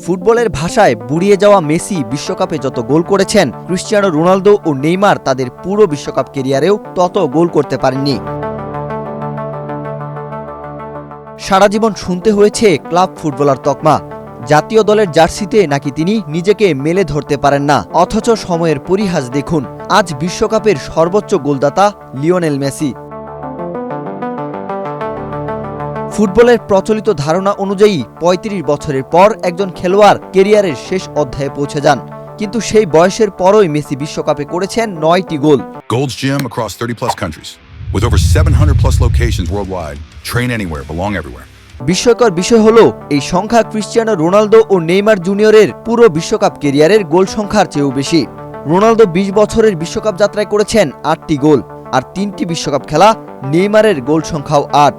ফুটবলের ভাষায় বুড়িয়ে যাওয়া মেসি বিশ্বকাপে যত গোল করেছেন, ক্রিস্টিয়ানো রোনালদো ও নেইমার তাদের পুরো বিশ্বকাপ ক্যারিয়ারেও তত গোল করতে পারেননি। সারা জীবন শুনতে হয়েছে ক্লাব ফুটবলার তকমা। জাতীয় দলের জার্সিতে নাকি তিনি নিজেকে মেলে ধরতে পারেন না। অথচ সময়ের পরিহাস দেখুন, আজ বিশ্বকাপের সর্বোচ্চ গোলদাতা লিওনেল মেসি। ফুটবলের প্রচলিত ধারণা অনুযায়ী ৩৫ বছরের পর একজন খেলোয়াড় ক্যারিয়ারের শেষ অধ্যায়ে পৌঁছে যান, কিন্তু সেই বয়সের পরই মেসি বিশ্বকাপে করেছেন ৯টি গোল। Gold's Gym across 30+ countries with over 700+ locations worldwide. Train anywhere, belong everywhere. বিস্ময়কর বিষয় হলো, এই সংখ্যা ক্রিস্টিয়ানো রোনালদো ও নেইমার জুনিয়রের পুরো বিশ্বকাপ ক্যারিয়ারের গোল সংখ্যার চেয়েও বেশি। রোনালদো ২০ বছরের বিশ্বকাপ যাত্রায় করেছেন ৮টি গোল, আর ৩টি বিশ্বকাপ খেলা। নেইমারের গোল সংখ্যাও ৮।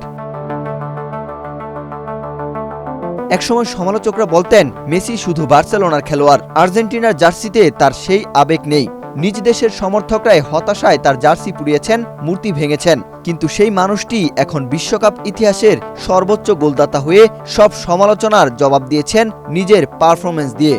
একসময় সমালোচকরা বলতেন মেসি শুধু বার্সেলোনার খেলোয়াড়, আর্জেন্টিনার জার্সিতে তার সেই আবেগ নেই। নিজ দেশের সমর্থকরাই হতাশায় তার জার্সি পুড়িয়েছেন, মূর্তি ভেঙেছেন, কিন্তু সেই মানুষটি এখন বিশ্বকাপ ইতিহাসের সর্বোচ্চ গোলদাতা হয়ে সব সমালোচনার জবাব দিয়েছেন নিজের পারফরম্যান্স দিয়ে।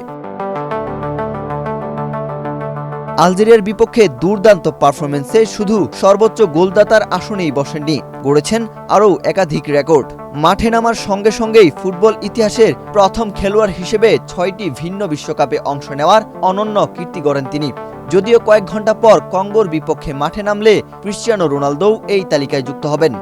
আলজেরিয়ার বিপক্ষে দুর্দান্ত পারফরম্যান্সে শুধু সর্বোচ্চ গোলদাতার আসনেই বসেননি, গড়েছেন আরও একাধিক রেকর্ড। মাঠে নামার সঙ্গে সঙ্গেই ফুটবল ইতিহাসের প্রথম খেলোয়াড় হিসেবে ৬টি ভিন্ন বিশ্বকাপে অংশ নেওয়ার অনন্য কীর্তি গড়েন তিনি। যদিও কয়েক ঘন্টা পর কঙ্গোর বিপক্ষে মাঠে নামলে ক্রিস্টিয়ানো রোনালদোও এই তালিকায় যুক্ত হবেন।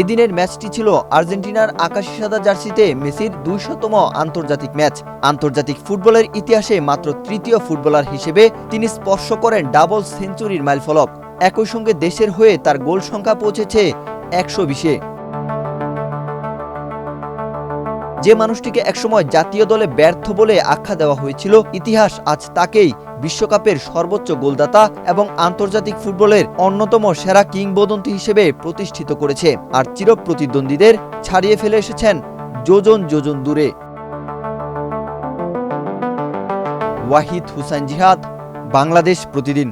এদিনের ম্যাচটি ছিল আর্জেন্টিনার আকাশি সাদা জার্সিতে মেসির ২০০তম আন্তর্জাতিক ম্যাচ। আন্তর্জাতিক ফুটবলের ইতিহাসে মাত্র তৃতীয় ফুটবলার হিসেবে তিনি স্পর্শ করেন ডাবল সেঞ্চুরির মাইলফলক। একই সঙ্গে দেশের হয়ে তার গোল সংখ্যা পৌঁছেছে ১২০-এ। যে মানুষটিকে একসময় জাতীয় দলে ব্যর্থ বলে আখ্যা দেওয়া হয়েছিল, ইতিহাস আজ তাকেই বিশ্বকাপের সর্বোচ্চ গোলদাতা এবং আন্তর্জাতিক ফুটবলের অন্যতম সেরা কিংবদন্তি হিসেবে প্রতিষ্ঠিত করেছে। আর চিরপ্রতিদ্বন্দ্বীদের ছাড়িয়ে ফেলে এসেছেন যোজন যোজন দূরে। ওয়াহিদ হুসাইন জিহাদ, বাংলাদেশ প্রতিদিন।